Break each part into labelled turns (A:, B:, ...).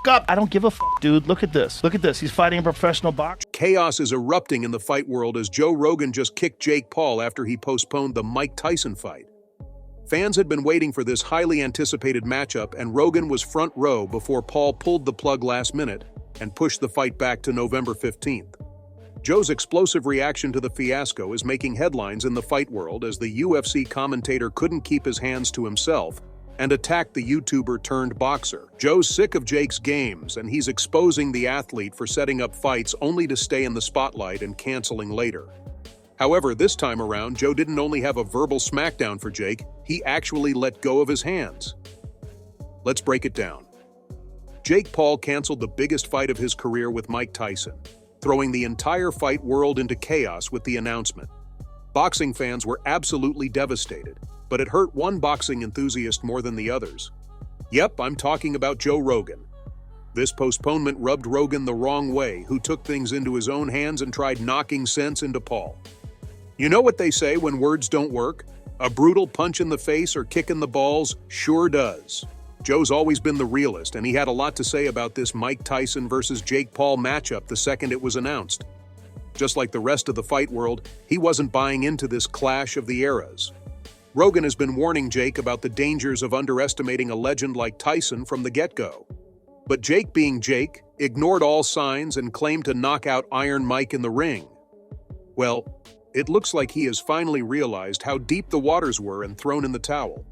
A: up. I don't give a dude. Look at this. Look at this. He's fighting a professional boxer.
B: Chaos is erupting in the fight world as Joe Rogan just kicked Jake Paul after he postponed the Mike Tyson fight. Fans had been waiting for this highly anticipated matchup, and Rogan was front row before Paul pulled the plug last minute and pushed the fight back to November 15th. Joe's explosive reaction to the fiasco is making headlines in the fight world as the UFC commentator couldn't keep his hands to himself and attacked the YouTuber turned boxer. Joe's sick of Jake's games, and he's exposing the athlete for setting up fights only to stay in the spotlight and canceling later. However, this time around, Joe didn't only have a verbal smackdown for Jake, he actually let go of his hands. Let's break it down. Jake Paul canceled the biggest fight of his career with Mike Tyson, throwing the entire fight world into chaos with the announcement. Boxing fans were absolutely devastated, but it hurt one boxing enthusiast more than the others. Yep, I'm talking about Joe Rogan. This postponement rubbed Rogan the wrong way, who took things into his own hands and tried knocking sense into Paul. You know what they say when words don't work? A brutal punch in the face or kick in the balls sure does. Joe's always been the realist, and he had a lot to say about this Mike Tyson versus Jake Paul matchup the second it was announced. Just like the rest of the fight world, he wasn't buying into this clash of the eras. Rogan has been warning Jake about the dangers of underestimating a legend like Tyson from the get-go. But Jake, being Jake, ignored all signs and claimed to knock out Iron Mike in the ring. Well, it looks like he has finally realized how deep the waters were and thrown in the towel.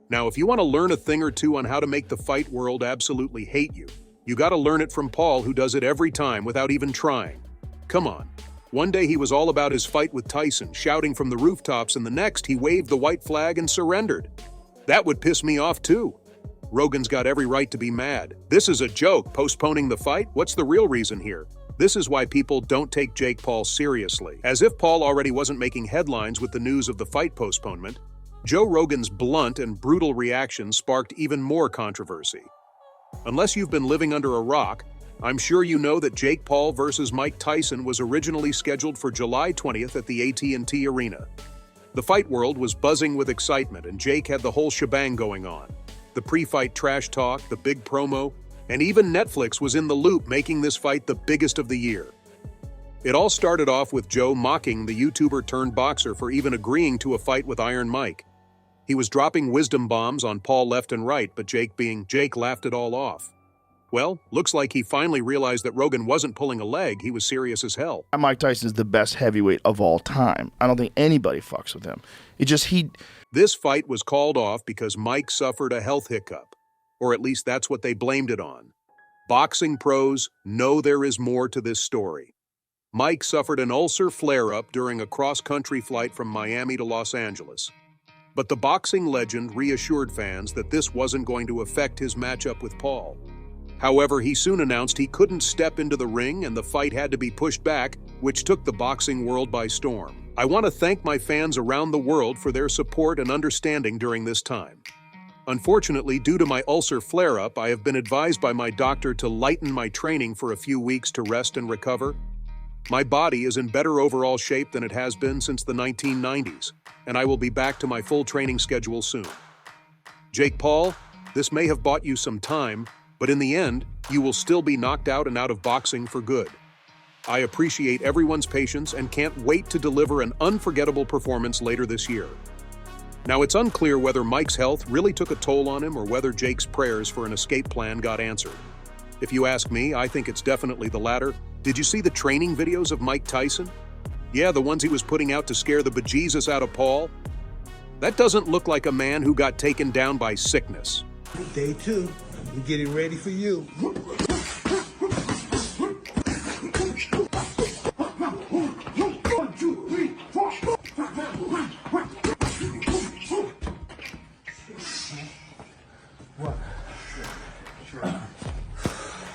B: Now, if you want to learn a thing or two on how to make the fight world absolutely hate you, you gotta learn it from Paul, who does it every time without even trying. Come on. One day he was all about his fight with Tyson, shouting from the rooftops, and the next he waved the white flag and surrendered. That would piss me off too. Rogan's got every right to be mad. This is a joke, postponing the fight? What's the real reason here? This is why people don't take Jake Paul seriously. As if Paul already wasn't making headlines with the news of the fight postponement, Joe Rogan's blunt and brutal reaction sparked even more controversy. Unless you've been living under a rock, I'm sure you know that Jake Paul versus Mike Tyson was originally scheduled for July 20th at the AT&T Arena. The fight world was buzzing with excitement, and Jake had the whole shebang going on. The pre-fight trash talk, the big promo, and even Netflix was in the loop, making this fight the biggest of the year. It all started off with Joe mocking the YouTuber turned boxer for even agreeing to a fight with Iron Mike. He was dropping wisdom bombs on Paul left and right, but Jake, being Jake, laughed it all off. Well, looks like he finally realized that Rogan wasn't pulling a leg, he was serious as hell.
A: Mike Tyson is the best heavyweight of all time. I don't think anybody fucks with him.
B: This fight was called off because Mike suffered a health hiccup, or at least that's what they blamed it on. Boxing pros know there is more to this story. Mike suffered an ulcer flare-up during a cross-country flight from Miami to Los Angeles. But the boxing legend reassured fans that this wasn't going to affect his matchup with Paul. However, he soon announced he couldn't step into the ring and the fight had to be pushed back, which took the boxing world by storm. I want to thank my fans around the world for their support and understanding during this time. Unfortunately, due to my ulcer flare-up, I have been advised by my doctor to lighten my training for a few weeks to rest and recover. My body is in better overall shape than it has been since the 1990s, and I will be back to my full training schedule soon. Jake Paul, this may have bought you some time, but in the end, you will still be knocked out and out of boxing for good. I appreciate everyone's patience and can't wait to deliver an unforgettable performance later this year. Now, it's unclear whether Mike's health really took a toll on him or whether Jake's prayers for an escape plan got answered. If you ask me, I think it's definitely the latter. Did you see the training videos of Mike Tyson? Yeah, the ones he was putting out to scare the bejesus out of Paul. That doesn't look like a man who got taken down by sickness.
C: Day two, we're getting ready for you.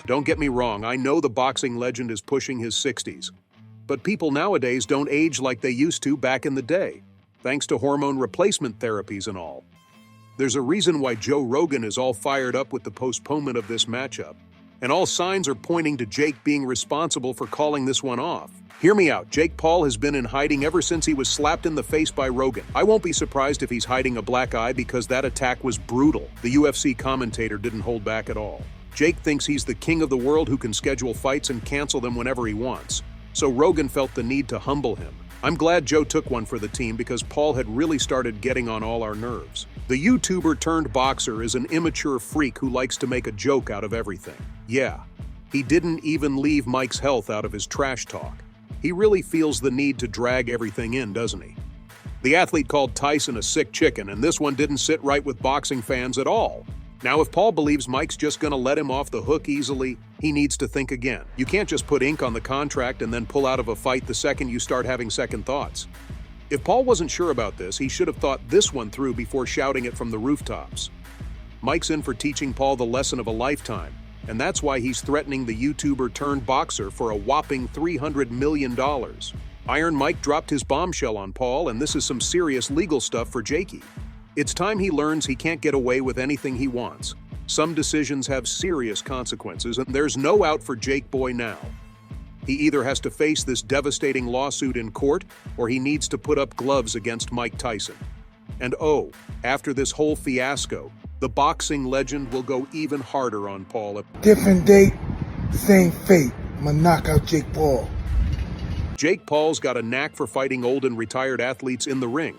B: Don't get me wrong, I know the boxing legend is pushing his 60s. But people nowadays don't age like they used to back in the day, thanks to hormone replacement therapies and all. There's a reason why Joe Rogan is all fired up with the postponement of this matchup, and all signs are pointing to Jake being responsible for calling this one off. Hear me out, Jake Paul has been in hiding ever since he was slapped in the face by Rogan. I won't be surprised if he's hiding a black eye because that attack was brutal. The UFC commentator didn't hold back at all. Jake thinks he's the king of the world who can schedule fights and cancel them whenever he wants. So Rogan felt the need to humble him. I'm glad Joe took one for the team because Paul had really started getting on all our nerves. The YouTuber turned boxer is an immature freak who likes to make a joke out of everything. Yeah, he didn't even leave Mike's health out of his trash talk. He really feels the need to drag everything in, doesn't he? The athlete called Tyson a sick chicken, and this one didn't sit right with boxing fans at all. Now, if Paul believes Mike's just gonna let him off the hook easily, he needs to think again. You can't just put ink on the contract and then pull out of a fight the second you start having second thoughts. If Paul wasn't sure about this, he should have thought this one through before shouting it from the rooftops. Mike's in for teaching Paul the lesson of a lifetime, and that's why he's threatening the YouTuber turned boxer for a whopping $300 million. Iron Mike dropped his bombshell on Paul, and this is some serious legal stuff for Jakey. It's time he learns he can't get away with anything he wants. Some decisions have serious consequences, and there's no out for Jake Boy now. He either has to face this devastating lawsuit in court, or he needs to put up gloves against Mike Tyson. And oh, after this whole fiasco, the boxing legend will go even harder on Paul.
C: Different date, same fate. I'm gonna knock out Jake Paul.
B: Jake Paul's got a knack for fighting old and retired athletes in the ring.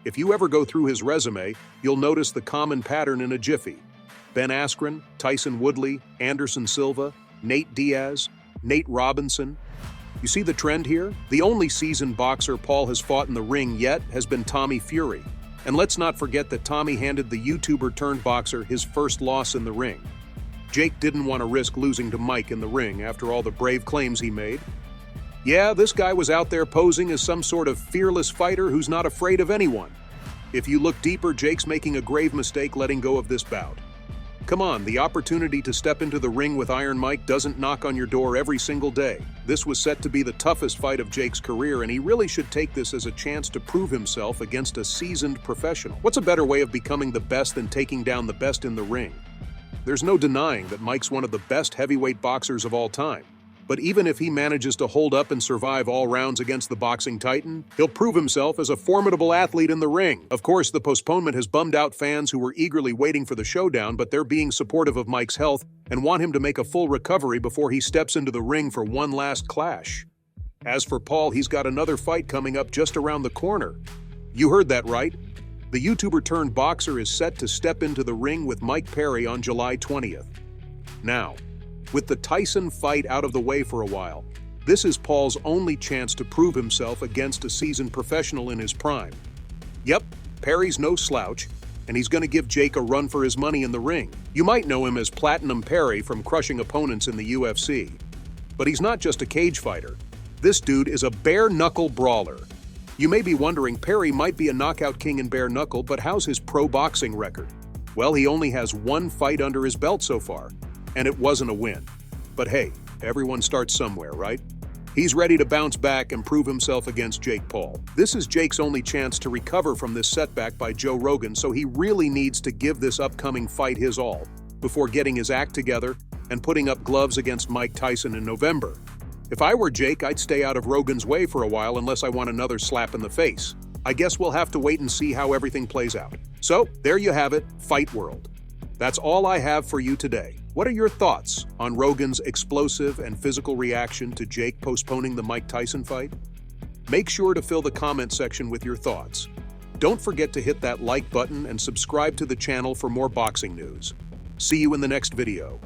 B: If you ever go through his resume, you'll notice the common pattern in a jiffy. Ben Askren, Tyson Woodley, Anderson Silva, Nate Diaz, Nate Robinson. You see the trend here? The only seasoned boxer Paul has fought in the ring yet has been Tommy Fury. And let's not forget that Tommy handed the YouTuber turned boxer his first loss in the ring. Jake didn't want to risk losing to Mike in the ring after all the brave claims he made. Yeah, this guy was out there posing as some sort of fearless fighter who's not afraid of anyone. If you look deeper, Jake's making a grave mistake letting go of this bout. Come on, the opportunity to step into the ring with Iron Mike doesn't knock on your door every single day. This was set to be the toughest fight of Jake's career, and he really should take this as a chance to prove himself against a seasoned professional. What's a better way of becoming the best than taking down the best in the ring? There's no denying that Mike's one of the best heavyweight boxers of all time. But even if he manages to hold up and survive all rounds against the boxing titan, he'll prove himself as a formidable athlete in the ring. Of course, the postponement has bummed out fans who were eagerly waiting for the showdown, but they're being supportive of Mike's health and want him to make a full recovery before he steps into the ring for one last clash. As for Paul, he's got another fight coming up just around the corner. You heard that right. The YouTuber turned boxer is set to step into the ring with Mike Perry on July 20th. Now, with the Tyson fight out of the way for a while, this is Paul's only chance to prove himself against a seasoned professional in his prime. Yep, Perry's no slouch, and he's going to give Jake a run for his money in the ring. You might know him as Platinum Perry from crushing opponents in the UFC. But he's not just a cage fighter. This dude is a bare-knuckle brawler. You may be wondering, Perry might be a knockout king in bare knuckle, but how's his pro boxing record? Well, he only has one fight under his belt so far, and it wasn't a win. But hey, everyone starts somewhere, right? He's ready to bounce back and prove himself against Jake Paul. This is Jake's only chance to recover from this setback by Joe Rogan, so he really needs to give this upcoming fight his all before getting his act together and putting up gloves against Mike Tyson in November. If I were Jake, I'd stay out of Rogan's way for a while unless I want another slap in the face. I guess we'll have to wait and see how everything plays out. So, there you have it, Fight World. That's all I have for you today. What are your thoughts on Rogan's explosive and physical reaction to Jake postponing the Mike Tyson fight? Make sure to fill the comment section with your thoughts. Don't forget to hit that like button and subscribe to the channel for more boxing news. See you in the next video.